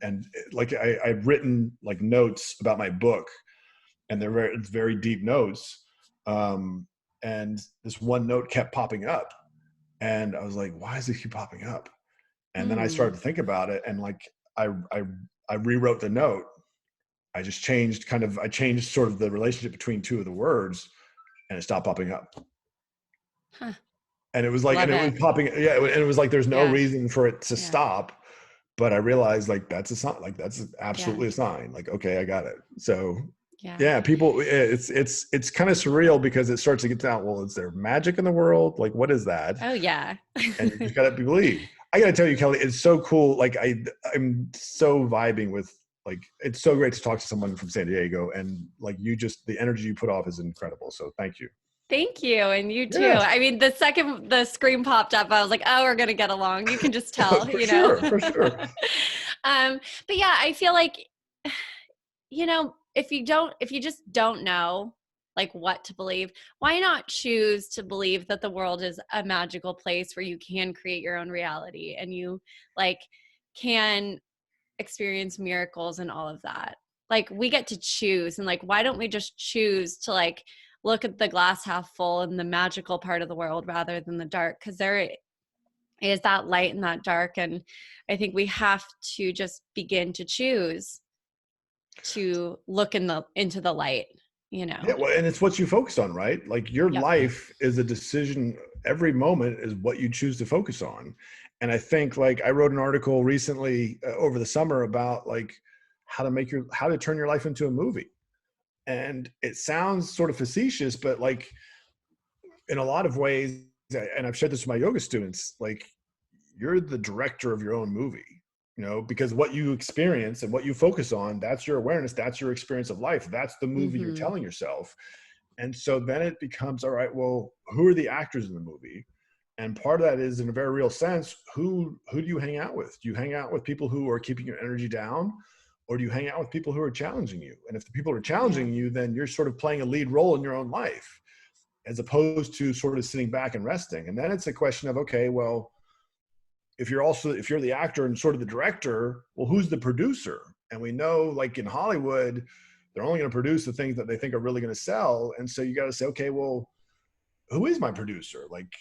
like I've written like notes about my book, and they're very deep notes. and this one note kept popping up. And I was like, why does it keep popping up? And then I started to think about it, and like I rewrote the note. I changed sort of the relationship between two of the words, and it stopped popping up. Huh. And it was like, Love and it was it. popping, yeah, and it was like, there's no Yeah. reason for it to Yeah. stop. But I realized like that's a sign, like that's Yeah. absolutely a sign. Like, okay, I got it. So Yeah. yeah, people, it's kind of surreal because it starts to get down. Well, is there magic in the world? Like, what is that? Oh yeah. And you just gotta believe. I gotta tell you, Kelly, it's so cool. Like I'm so vibing with, like, it's so great to talk to someone from San Diego, and like the energy you put off is incredible. So thank you. Thank you. And you too. Yeah, I mean, the second the screen popped up, I was like, oh, we're going to get along. You can just tell, for sure, for sure. um, but yeah, I feel like, if you just don't know like what to believe, why not choose to believe that the world is a magical place where you can create your own reality and you like can experience miracles and all of that. Like we get to choose, and like why don't we just choose to like look at the glass half full and the magical part of the world rather than the dark, because there is that light and that dark, and I think we have to just begin to choose to look into the light. Yeah, well, and it's what you focus on, right? Like your Yep. life is a decision. Every moment is what you choose to focus on. And I think, like, I wrote an article recently over the summer about like how to turn your life into a movie. And it sounds sort of facetious, but like in a lot of ways, and I've shared this with my yoga students, like you're the director of your own movie, because what you experience and what you focus on, that's your awareness, that's your experience of life, that's the movie you're Mm-hmm. telling yourself. And so then it becomes, all right, well, who are the actors in the movie? And part of that is, in a very real sense, who do you hang out with? Do you hang out with people who are keeping your energy down, or do you hang out with people who are challenging you? And if the people are Yeah. challenging you, then you're sort of playing a lead role in your own life, as opposed to sort of sitting back and resting. And then it's a question of, okay, well, if you're the actor and sort of the director, well, who's the producer? And we know, like in Hollywood, they're only going to produce the things that they think are really going to sell. And so you got to say, okay, well, who is my producer? Like,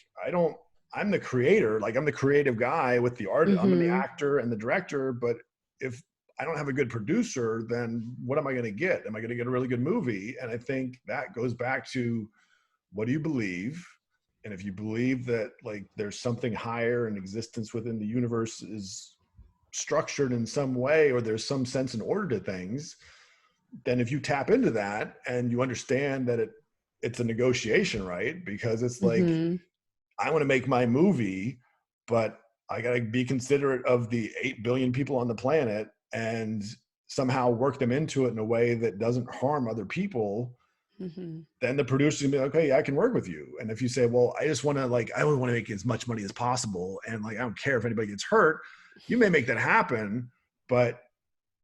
I'm the creator, like I'm the creative guy with the art. I'm the Mm-hmm. actor and the director. But if I don't have a good producer, then what am I going to get? Am I going to get a really good movie? And I think that goes back to, what do you believe? And if you believe that like there's something higher in existence within the universe is structured in some way, or there's some sense and order to things, then if you tap into that and you understand that it's a negotiation, right? Because it's like, Mm-hmm. I want to make my movie, but I got to be considerate of the 8 billion people on the planet and somehow work them into it in a way that doesn't harm other people. Mm-hmm. Then the producer's gonna be like, okay, yeah, I can work with you. And if you say, well, I only want to make as much money as possible, and like I don't care if anybody gets hurt, you may make that happen, but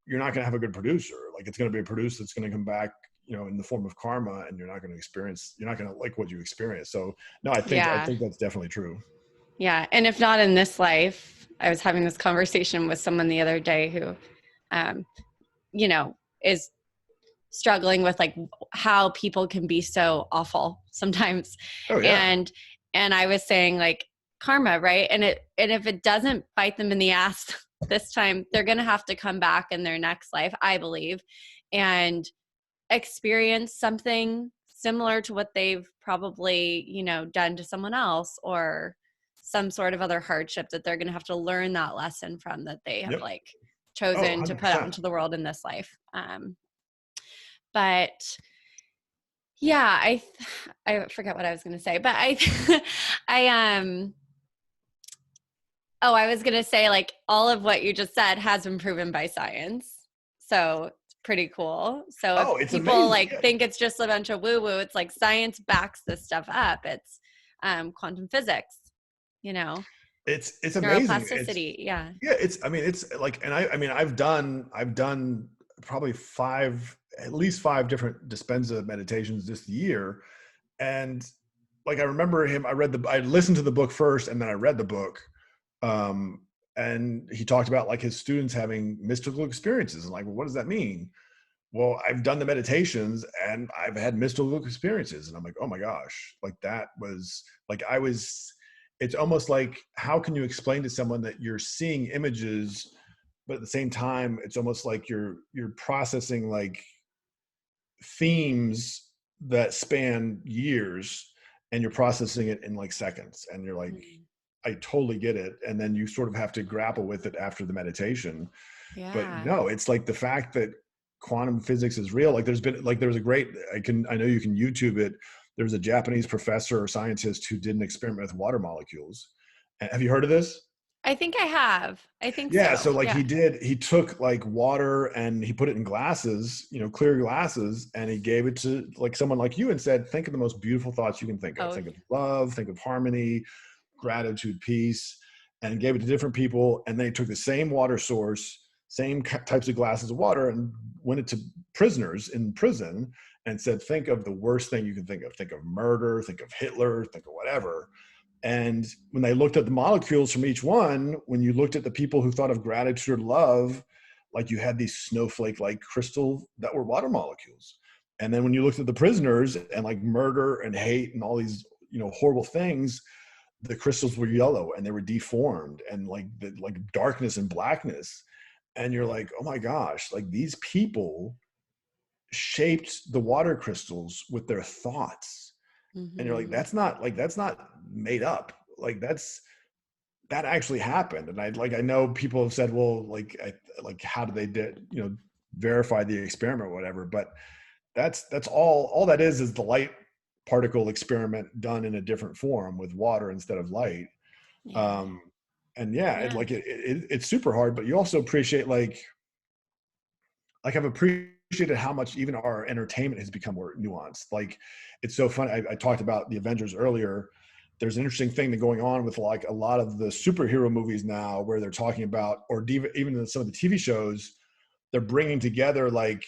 you're not going to have a good producer. Like it's going to be a producer that's going to come back, in the form of karma, and you're not going to like what you experience. So no, I think Yeah. that's definitely true. Yeah. And if not in this life, I was having this conversation with someone the other day who, um, is struggling with like how people can be so awful sometimes. Oh yeah. And I was saying like karma, right? And if it doesn't bite them in the ass this time, they're going to have to come back in their next life, I believe, and experience something similar to what they've probably, done to someone else, or some sort of other hardship that they're going to have to learn that lesson from, that they have Yep. like Oh, chosen to put out 100%. into the world in this life. But yeah, I forget what I was going to say, but I oh, I was going to say like all of what you just said has been proven by science. So it's pretty cool. So if Oh, it's people amazing. like think it's just a bunch of woo woo, it's like science backs this stuff up. It's quantum physics, you know, It's amazing. neuroplasticity. Yeah. Yeah, it's like, and I've done probably at least five different Dispenza meditations this year. And like, I remember I listened to the book first and then I read the book. Um, and he talked about like his students having mystical experiences, and like, well, what does that mean? well, I've done the meditations and I've had mystical experiences. And I'm like, oh my gosh, like that was like, it's almost like, how can you explain to someone that you're seeing images, but at the same time, it's almost like you're processing like themes that span years, and you're processing it in like seconds. And you're like, Mm. I totally get it. And then you sort of have to grapple with it after the meditation. But Yeah. no, it's like the fact that quantum physics is real. Like there's a great, I know you can YouTube it. There's a Japanese professor or scientist who did an experiment with water molecules. Have you heard of this? I think I have. I think Yeah, so. so like Yeah. he took like water and he put it in glasses, clear glasses, and he gave it to like someone like you and said, think of the most beautiful thoughts you can think of. Oh, Think of love, think of harmony, gratitude, peace, and gave it to different people. And they took the same water source, same types of glasses of water, and went it to prisoners in prison and said, think of the worst thing you can think of. Think of murder, think of Hitler, think of whatever. And when they looked at the molecules from each one, when you looked at the people who thought of gratitude or love, like you had these snowflake like crystal that were water molecules. And then when you looked at the prisoners and like murder and hate and all these, horrible things, the crystals were yellow and they were deformed and like darkness and blackness. And you're like, oh my gosh, like these people shaped the water crystals with their thoughts. And you're like, mm-hmm. that's not made up. Like that actually happened. And I know people have said, well, like how do they verify the experiment or whatever, but that's all that is the light particle experiment done in a different form with water instead of light. Yeah. um and yeah, Yeah. it's super hard, but you also appreciate like I've appreciated how much even our entertainment has become more nuanced. Like it's so fun. I talked about the Avengers earlier. There's an interesting thing going on with like a lot of the superhero movies now where they're talking about, or even in some of the TV shows, they're bringing together like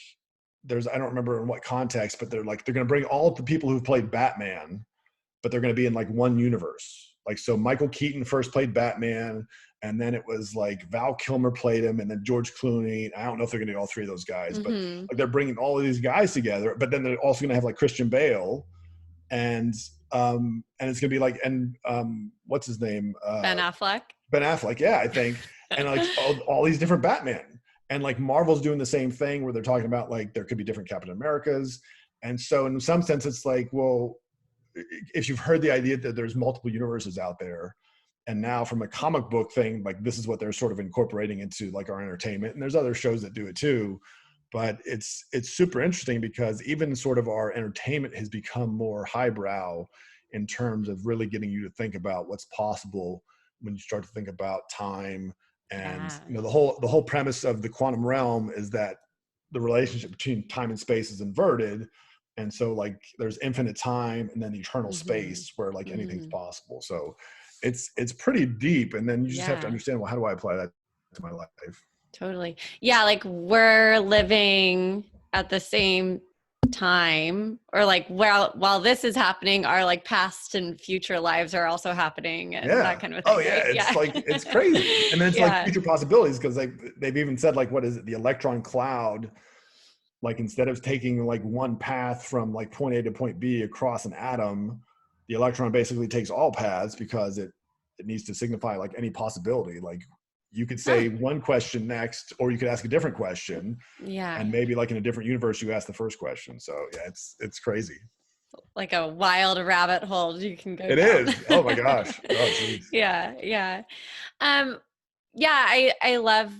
I don't remember in what context, but they're going to bring all the people who've played Batman, but they're going to be in like one universe. Like, so Michael Keaton first played Batman, and then it was like Val Kilmer played him, and then George Clooney. I don't know if they're going to do all three of those guys, but Mm-hmm. like they're bringing all of these guys together. But then they're also going to have like Christian Bale, and it's going to be like, and what's his name? Ben Affleck. Ben Affleck, yeah, I think, and like all these different Batman, and like Marvel's doing the same thing where they're talking about like there could be different Captain Americas, and so in some sense it's like, well, if you've heard the idea that there's multiple universes out there, and now from a comic book thing, like this is what they're sort of incorporating into like our entertainment, and there's other shows that do it too, but it's super interesting because even sort of our entertainment has become more highbrow in terms of really getting you to think about what's possible when you start to think about time. And Yeah. the whole premise of the quantum realm is that the relationship between time and space is inverted, and so like there's infinite time and then eternal Mm-hmm. space where like anything's Mm-hmm. possible. So it's pretty deep, and then you just have to Yeah. understand, well, how do I apply that to my life? Totally. Yeah, like we're living at the same time, or like while this is happening, our like past and future lives are also happening and that Yeah. kind of Oh thing, yeah. right? It's Yeah. like it's crazy. And then it's like Yeah. future possibilities because they've even said like, what is it? The electron cloud. Like instead of taking like one path from like point A to point B across an atom, the electron basically takes all paths because it needs to signify like any possibility. Like you could Huh. say one question next, or you could ask a different question, Yeah. and maybe like in a different universe you ask the first question. So yeah, it's crazy. Like a wild rabbit hole you can go It down. is. Oh my gosh. Oh geez. Yeah. Yeah. Um, yeah, I love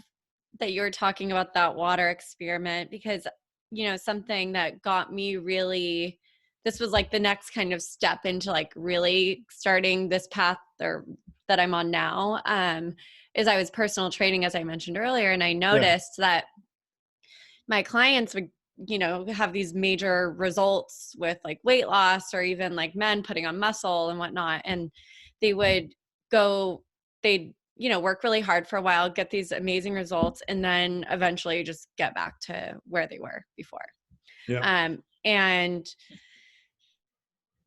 that you were talking about that water experiment because, something that got me really, this was like the next kind of step into like really starting this path or that I'm on now, is I was personal training, as I mentioned earlier. And I Yeah. noticed that my clients would, have these major results with like weight loss or even like men putting on muscle and whatnot. And they would go, they'd, work really hard for a while, get these amazing results, and then eventually just get back to where they were before. Yeah. And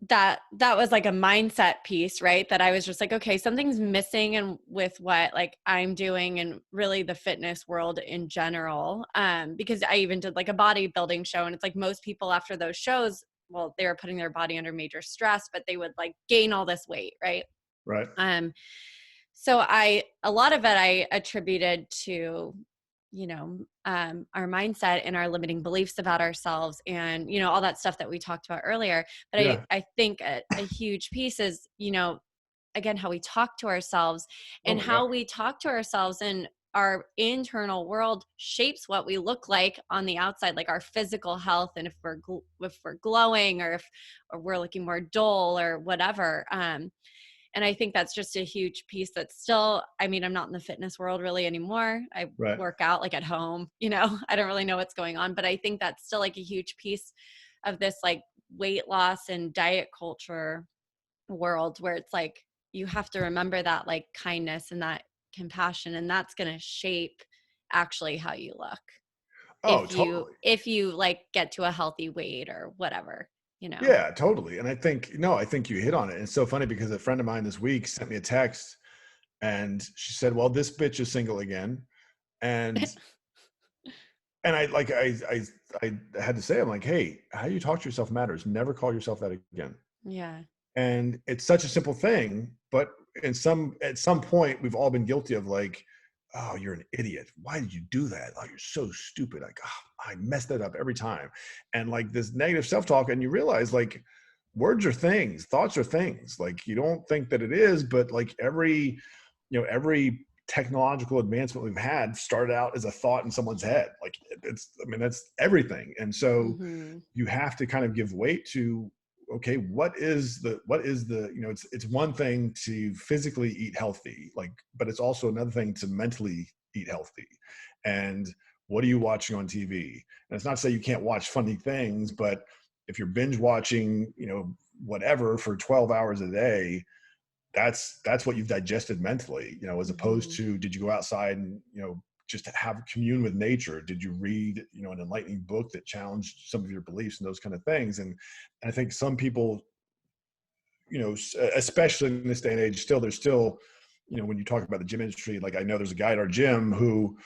that was like a mindset piece, right? That I was just like, okay, something's missing and with what like I'm doing and really the fitness world in general. Because I even did like a bodybuilding show, and it's like most people after those shows, well, they were putting their body under major stress, but they would like gain all this weight, right? Right. Um, so a lot of it I attributed to, our mindset and our limiting beliefs about ourselves and, all that stuff that we talked about earlier. But Yeah. I think a huge piece is, again, how we talk to ourselves, Oh and my God. how we talk to ourselves and our internal world shapes what we look like on the outside, like our physical health. And if we're glowing, or we're looking more dull or whatever. And I think that's just a huge piece that's still, I mean, I'm not in the fitness world really anymore. I Right. work out like at home, I don't really know what's going on, but I think that's still like a huge piece of this like weight loss and diet culture world, where it's like, you have to remember that like kindness and that compassion, and that's going to shape actually how you look. Oh, If you like get to a healthy weight or whatever. Yeah, totally. And I think, no, I think you hit on it. And it's so funny because a friend of mine this week sent me a text and she said, well, this bitch is single again. And, and I had to say, I'm like, hey, how you talk to yourself matters. Never call yourself that again. Yeah. And it's such a simple thing, but at some point we've all been guilty of like, oh, you're an idiot. Why did you do that? Oh, you're so stupid. Like, oh, I messed that up every time. And like this negative self-talk, and you realize like words are things, thoughts are things. Like you don't think that it is, but like every technological advancement we've had started out as a thought in someone's head. Like that's everything. And so Mm-hmm. you have to kind of give weight to, okay, what is the it's one thing to physically eat healthy, like, but it's also another thing to mentally eat healthy. And what are you watching on TV? And it's not to say you can't watch funny things, but if you're binge watching whatever for 12 hours a day, that's what you've digested mentally, as opposed Mm-hmm. to, did you go outside and just have commune with nature? Did you read an enlightening book that challenged some of your beliefs and those kind of things? And I think some people, especially in this day and age, there's still when you talk about the gym industry, like I know there's a guy at our gym who,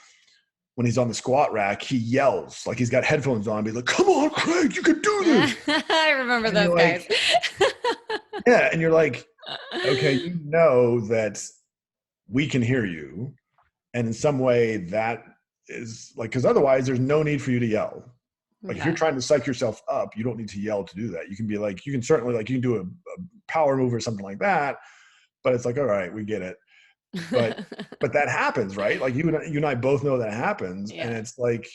when he's on the squat rack, he yells, like he's got headphones on, be like, come on, Craig, you can do this. I remember And those you're guys. like, yeah, and you're like, okay, that we can hear you. And in some way that is like, because otherwise there's no need for you to yell. Like if you're Yeah. trying to psych yourself up, you don't need to yell to do that. You can be like, you can certainly, like, you can do a power move or something like that, but it's like, all right, we get it. But that happens, right? Like you and I both know that happens. And Yeah. it's like,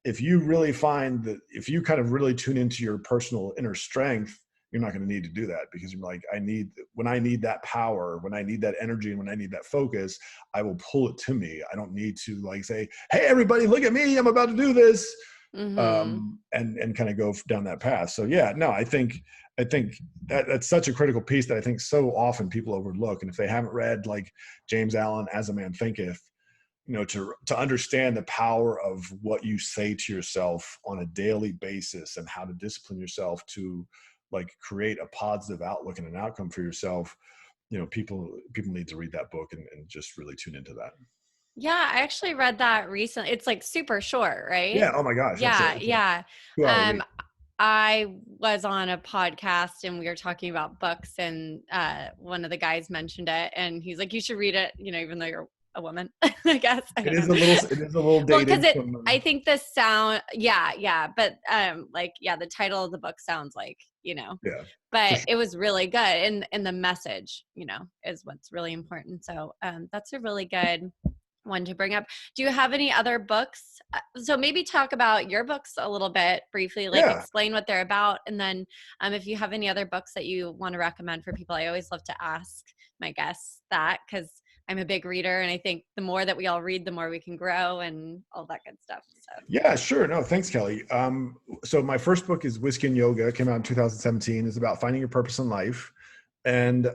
if you really find that, if you kind of really tune into your personal inner strength, you're not going to need to do that, because you're like, when I need that power, when I need that energy, and when I need that focus, I will pull it to me. I don't need to like say, hey, everybody, look at me, I'm about to do this. Mm-hmm. And kind of go down that path. So yeah, no, I think that's such a critical piece that I think so often people overlook. And if they haven't read like James Allen, As a Man Thinketh, to understand the power of what you say to yourself on a daily basis and how to discipline yourself to like create a positive outlook and an outcome for yourself, people need to read that book and just really tune into that. Yeah, I actually read that recently. It's like super short, right? Yeah. Oh my gosh. Yeah, It's a yeah. 2 hour read. Um, I was on a podcast and we were talking about books, and one of the guys mentioned it, and he's like, you should read it, even though you're a woman, I guess. I It don't is know. a little Well, because dated from, I think the sound, yeah, but like, yeah, the title of the book sounds like, yeah, for but sure. it was really good, and the message, is what's really important. So that's a really good one to bring up. Do you have any other books? So maybe talk about your books a little bit briefly, like Yeah. explain what they're about, and then if you have any other books that you want to recommend for people. I always love to ask my guests that, because I'm a big reader, and I think the more that we all read, the more we can grow and all that good stuff. So Yeah, sure. No, thanks, Kelly. So my first book is Whiskey and Yoga. It came out in 2017. It's about finding your purpose in life. And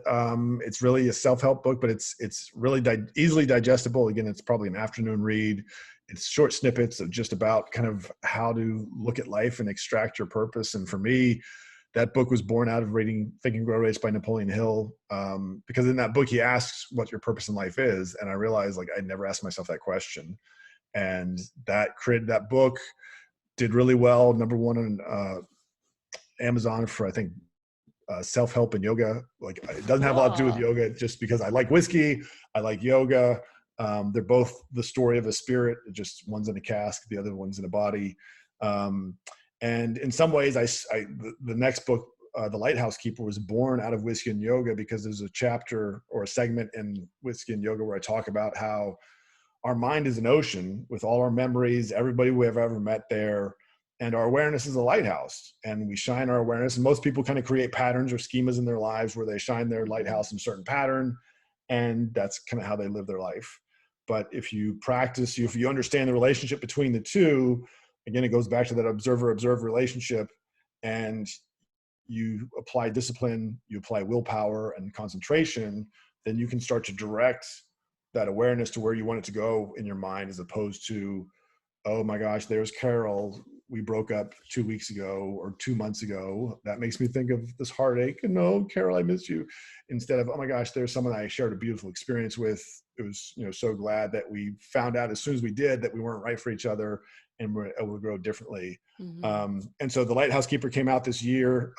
it's really a self-help book, but it's really easily digestible. Again, it's probably an afternoon read. It's short snippets of just about kind of how to look at life and extract your purpose. And for me, that book was born out of reading Think and Grow Rich by Napoleon Hill, because in that book he asks what your purpose in life is, and I realized like I never asked myself that question, and that book did really well, number one on Amazon for I think self-help and yoga. Like it doesn't have a lot to do with Cool. yoga, just because I like whiskey, I like yoga. They're both the story of a spirit, just one's in a cask, the other one's in a body. Um, and in some ways, the next book, The Lighthouse Keeper, was born out of whiskey and yoga, because there's a chapter or a segment in whiskey and yoga where I talk about how our mind is an ocean with all our memories, everybody we have ever met there. And our awareness is a lighthouse, and we shine our awareness. And most people kind of create patterns or schemas in their lives where they shine their lighthouse in a certain pattern, and that's kind of how they live their life. But if you practice, if you understand the relationship between the two, again, it goes back to that observer-observer relationship, and you apply discipline, you apply willpower and concentration, then you can start to direct that awareness to where you want it to go in your mind, as opposed to, oh my gosh, there's Carol. We broke up 2 weeks ago or 2 months ago. That makes me think of this heartache. And no, Carol, I miss you. Instead of, oh my gosh, there's someone I shared a beautiful experience with. It was, so glad that we found out as soon as we did that we weren't right for each other, and we're able to grow differently. Mm-hmm. And so The Lighthouse Keeper came out this year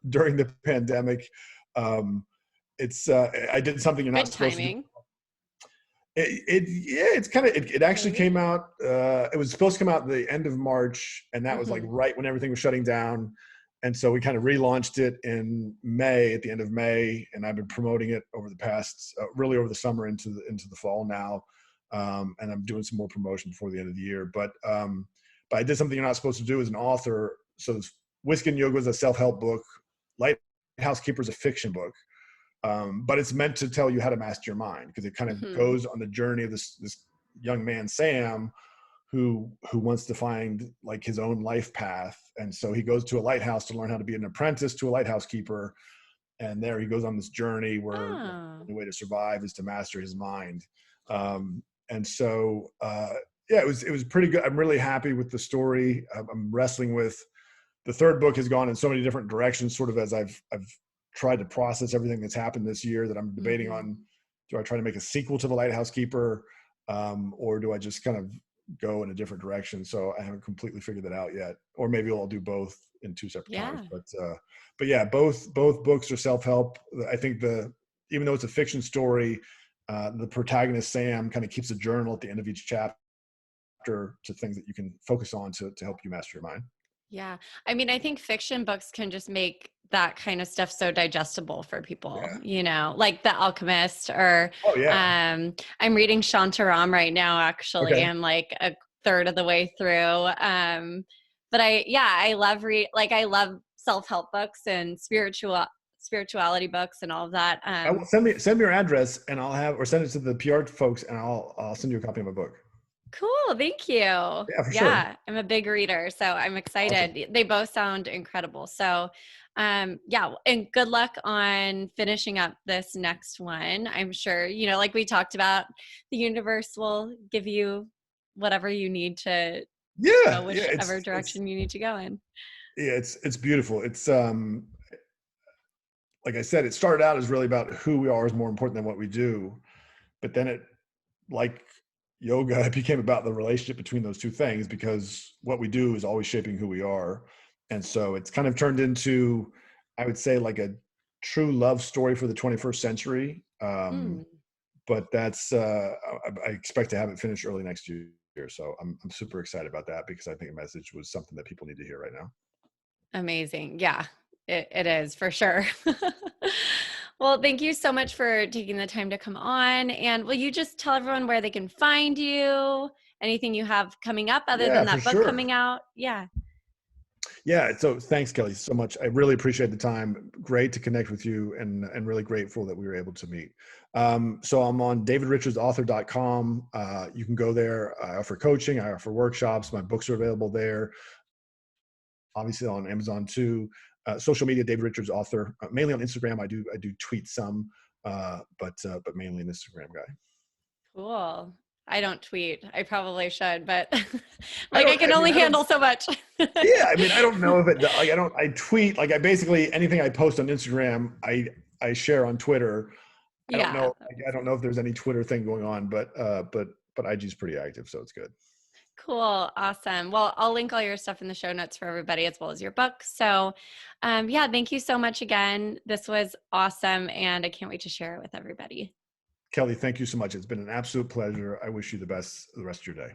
during the pandemic. I did something you're not Good supposed to do. timing. It actually Maybe. came out, it was supposed to come out the end of March, and that was like Mm-hmm. right when everything was shutting down. And so we kind of relaunched it in May, at the end of May, and I've been promoting it over the past, really over the summer into the fall now. And I'm doing some more promotion before the end of the year. But I did something you're not supposed to do as an author. So Whiskey and Yoga is a self-help book. Lighthouse Keeper is a fiction book. But it's meant to tell you how to master your mind, because it kind of Mm-hmm. goes on the journey of this young man, Sam, who wants to find like his own life path. And so he goes to a lighthouse to learn how to be an apprentice to a lighthouse keeper. And there he goes on this journey where the Oh. only way to survive is to master his mind. And so, yeah, it was pretty good. I'm really happy with the story. I'm wrestling with, the third book has gone in so many different directions, sort of as I've tried to process everything that's happened this year, that I'm debating Mm-hmm. on, do I try to make a sequel to The Lighthouse Keeper, or do I just kind of go in a different direction? So I haven't completely figured that out yet, or maybe I'll do both in two separate times. Yeah. But yeah, both books are self-help. I think even though it's a fiction story, the protagonist Sam kind of keeps a journal at the end of each chapter to things that you can focus on to help you master your mind. Yeah. I mean, I think fiction books can just make that kind of stuff so digestible for people, Yeah. like The Alchemist, or Oh yeah. I'm reading Shantaram right now, actually. Okay. I'm like a third of the way through. But I love I love self-help books and spirituality books and all of that. I will send me your address, and or send it to the PR folks, and I'll send you a copy of my book. Cool. Thank you. Yeah, for sure. Yeah, I'm a big reader, so I'm Awesome. excited. They both sound incredible. So, yeah, and good luck on finishing up this next one. I'm sure, like we talked about, the universe will give you whatever you need to go Yeah, yeah. whichever direction you need to go in. It's beautiful. It's like I said, it started out as really about who we are is more important than what we do, but then like yoga, it became about the relationship between those two things, because what we do is always shaping who we are. And so it's kind of turned into, I would say, like a true love story for the 21st century. Mm, But I expect to have it finished early next year. So I'm super excited about that, because I think a message was something that people need to hear right now. amazing. Yeah, it is for sure. Well, thank you so much for taking the time to come on. And will you just tell everyone where they can find you? Anything you have coming up other Yeah, than for that book sure. coming out? Yeah. Yeah. So thanks, Kelly, so much. I really appreciate the time. Great to connect with you, and really grateful that we were able to meet. So I'm on davidrichardsauthor.com. You can go there. I offer coaching. I offer workshops. My books are available there. Obviously on Amazon too. Social media, David Richards Author. Mainly on Instagram. I do tweet some, but mainly an Instagram guy. Cool. I don't tweet. I probably should, but I like I don't. can I mean, only I don't. handle so much. Yeah, I mean, I don't know if it. Like, I don't. I tweet. Like, I basically anything I post on Instagram, I share on Twitter. I don't Yeah. know. I don't know if there's any Twitter thing going on, but IG's pretty active, so it's good. Cool. Awesome. Well, I'll link all your stuff in the show notes for everybody as well as your book. So, yeah, thank you so much again. This was awesome. And I can't wait to share it with everybody. Kelly, thank you so much. It's been an absolute pleasure. I wish you the best the rest of your day.